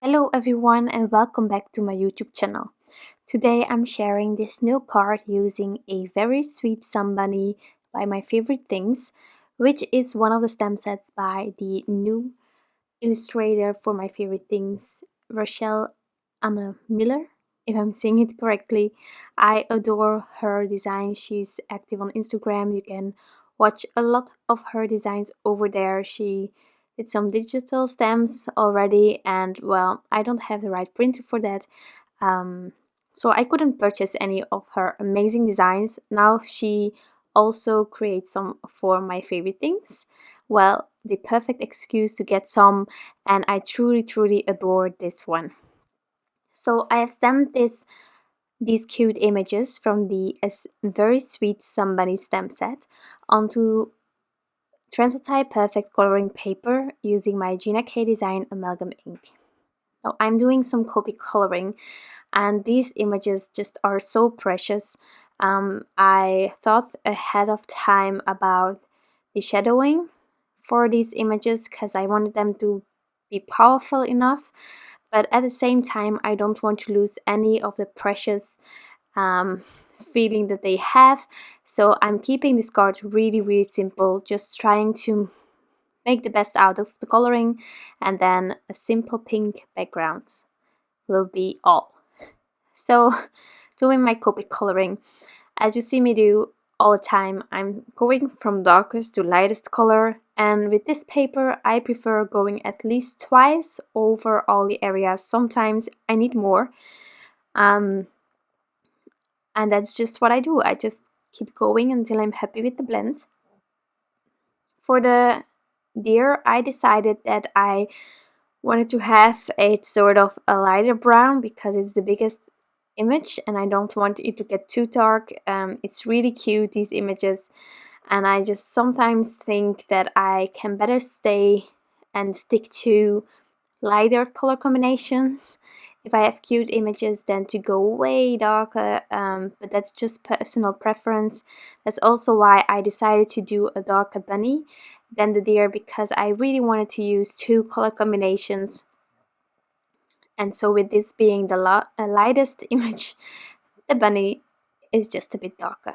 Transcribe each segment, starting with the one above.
Hello everyone and welcome back to my YouTube channel. Today I'm sharing this new card using a very sweet Somebunny by my favorite things, which is one of the stamp sets by the new illustrator for my favorite things, Rachelle Anne Miller, if I'm saying it correctly. I adore her design. She's active on Instagram. You can watch a lot of her designs over there. She did some digital stamps already, and well, I don't have the right printer for that. So I couldn't purchase any of her amazing designs. Now she also creates some for my favorite things. Well, the perfect excuse to get some, and I truly adore this one. So I have stamped these cute images from the very sweet Somebunny stamp set onto Translucite Perfect coloring paper using my Gina K Design Amalgam ink. Now I'm doing some Copic coloring, and these images just are so precious. I thought ahead of time about the shadowing for these images because I wanted them to be powerful enough, but at the same time I don't want to lose any of the precious feeling that they have. So I'm keeping this card really simple, just trying to make the best out of the coloring, and then a simple pink background will be all. So doing my Copic coloring, as you see me do all the time, I'm going from darkest to lightest color, and with this paper I prefer going at least twice over all the areas. Sometimes I need more, and that's just what I do. I just keep going until I'm happy with the blend. For the deer, I decided that I wanted to have it sort of a lighter brown because it's the biggest image and I don't want it to get too dark. It's really cute, these images, and I just sometimes think that I can better stay and stick to lighter color combinations if I have cute images than to go way darker, but that's just personal preference. That's also why I decided to do a darker bunny than the deer, because I really wanted to use two color combinations. And so with this being the lightest image, the bunny is just a bit darker.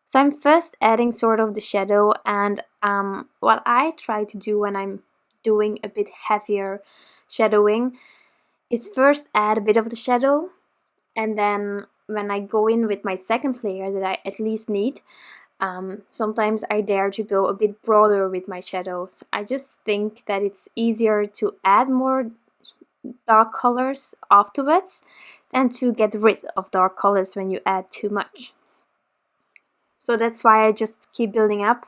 So I'm first adding sort of the shadow, and what I try to do when I'm doing a bit heavier shadowing is first add a bit of the shadow, and then when I go in with my second layer that I at least need, sometimes I dare to go a bit broader with my shadows. I just think that it's easier to add more dark colors afterwards than to get rid of dark colors when you add too much. So that's why I just keep building up.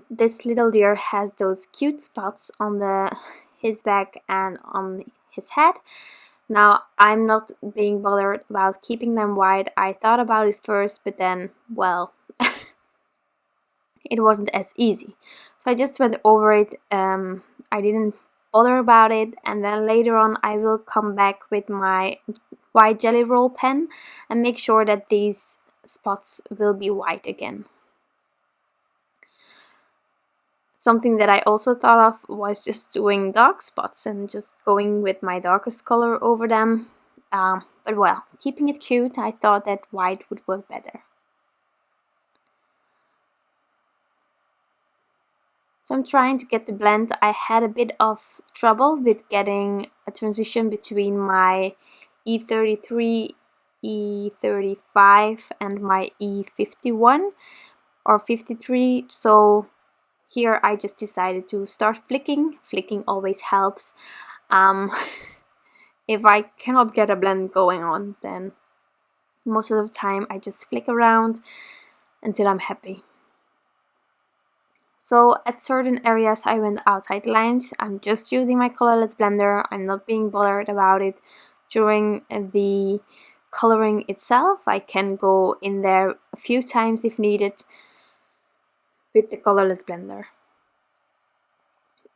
This little deer has those cute spots on his back and on his head. Now I'm not being bothered about keeping them white. I thought about it first, but then, well, it wasn't as easy. So I just went over it. I didn't bother about it, and then later on I will come back with my white jelly roll pen and make sure that these spots will be white again. Something that I also thought of was just doing dark spots and just going with my darkest color over them. But well, keeping it cute, I thought that white would work better. So I'm trying to get the blend. I had a bit of trouble with getting a transition between my E33, E35 and my E51 or 53. So here I just decided to start flicking. Flicking always helps. If I cannot get a blend going on, then most of the time I just flick around until I'm happy. So at certain areas I went outside lines. I'm just using my colorless blender. I'm not being bothered about it during the coloring itself. I can go in there a few times if needed with the colorless blender.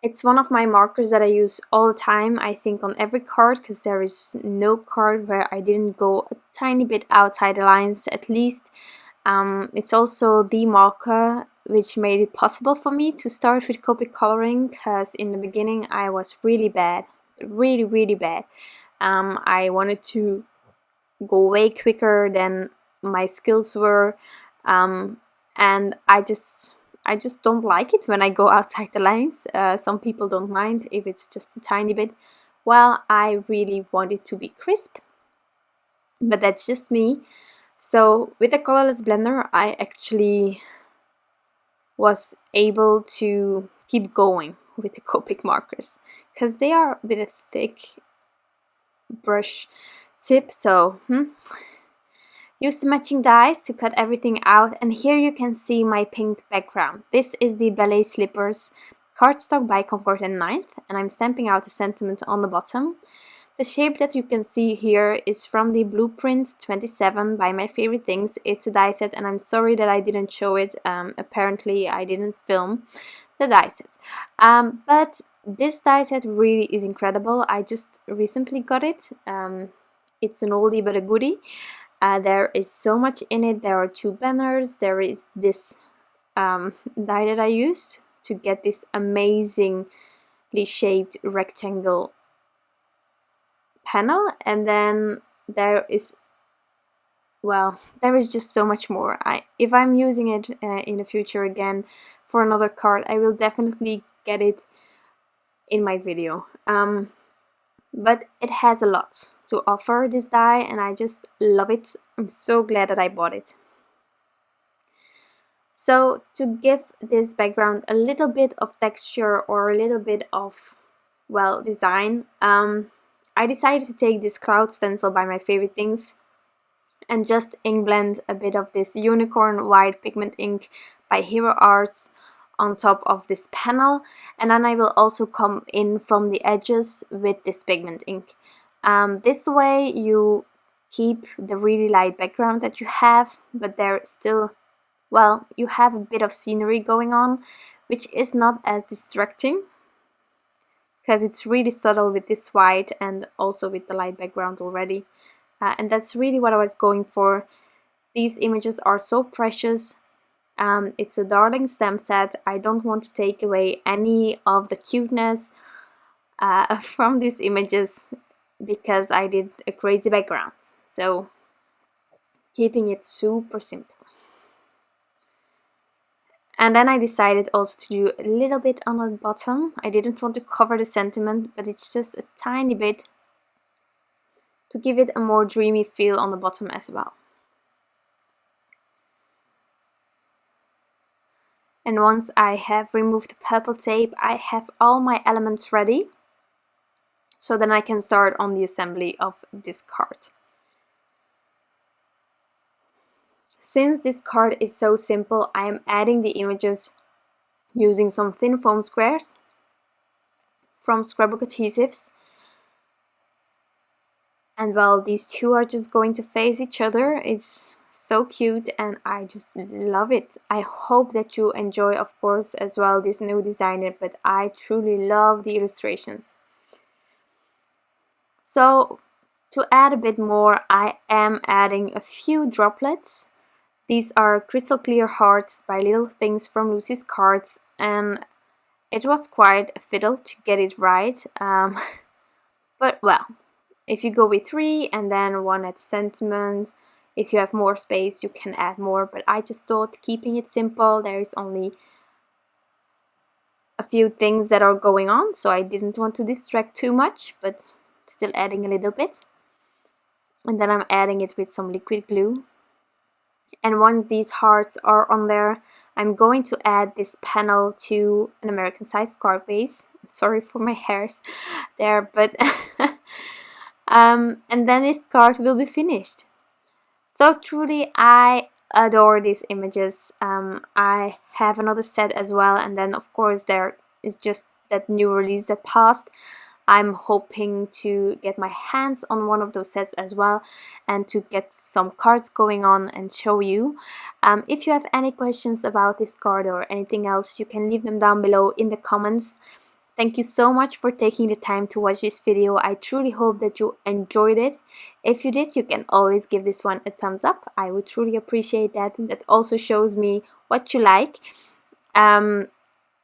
It's one of my markers that I use all the time, I think on every card, because there is no card where I didn't go a tiny bit outside the lines at least. It's also the marker which made it possible for me to start with Copic coloring, because in the beginning I was really bad really, really bad. I wanted to go way quicker than my skills were, and I just don't like it when I go outside the lines. Some people don't mind if it's just a tiny bit. Well, I really want it to be crisp, but that's just me. So with the colorless blender, I actually was able to keep going with the Copic markers because they are with a thick brush tip. So use the matching dies to cut everything out, and here you can see my pink background. This is the Ballet slippers cardstock by Concord and 9th, and I'm stamping out the sentiment on the bottom. The shape that you can see here is from the Blueprint 27 by My Favorite Things. It's a die set, and I'm sorry that I didn't show it. Apparently I didn't film the die set. But this die set really is incredible. I just recently got it. It's an oldie but a goodie. There is so much in it. There are 2 banners. There is this die that I used to get this amazingly shaped rectangle panel, and then there is, well, there is just so much more. If I'm using it in the future again for another card, I will definitely get it in my video. But it has a lot to offer, this die, and I just love it. I'm so glad that I bought it. So to give this background a little bit of texture or a little bit of, well, design, I decided to take this cloud stencil by My Favorite Things and just ink blend a bit of this unicorn white pigment ink by Hero Arts on top of this panel, and then I will also come in from the edges with this pigment ink. This way you keep the really light background that you have, but there still, well, you have a bit of scenery going on, which is not as distracting because it's really subtle with this white and also with the light background already. And that's really what I was going for. These images are so precious. It's a darling stamp set. I don't want to take away any of the cuteness from these images because I did a crazy background. So keeping it super simple. And then I decided also to do a little bit on the bottom. I didn't want to cover the sentiment, but it's just a tiny bit to give it a more dreamy feel on the bottom as well. And once I have removed the purple tape, I have all my elements ready. So then I can start on the assembly of this card. Since this card is so simple, I am adding the images using some thin foam squares from Scrapbook Adhesives. And well, these two are just going to face each other. It's so cute and I just love it. I hope that you enjoy, of course, as well this new design, but I truly love the illustrations. So to add a bit more, I am adding a few droplets. These are crystal clear hearts by Little Things from Lucy's Cards, and it was quite a fiddle to get it right. But well, if you go with 3 and then 1 at sentiment, if you have more space you can add more, but I just thought keeping it simple, there is only a few things that are going on, so I didn't want to distract too much, but still adding a little bit. And then I'm adding it with some liquid glue. And once these hearts are on there, I'm going to add this panel to an American sized card base. Sorry for my hairs there, but and then this card will be finished. So truly I adore these images. I have another set as well, and then of course there is just that new release that passed. I'm hoping to get my hands on one of those sets as well and to get some cards going on and show you. If you have any questions about this card or anything else, you can leave them down below in the comments. Thank you so much for taking the time to watch this video. I truly hope that you enjoyed it. If you did, you can always give this one a thumbs up. I would truly appreciate that. That also shows me what you like. And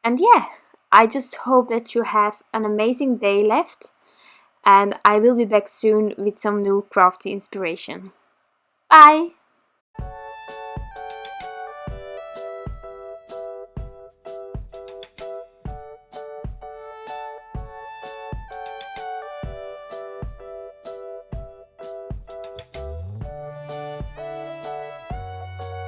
yeah, I just hope that you have an amazing day left. and I will be back soon with some new crafty inspiration. Bye!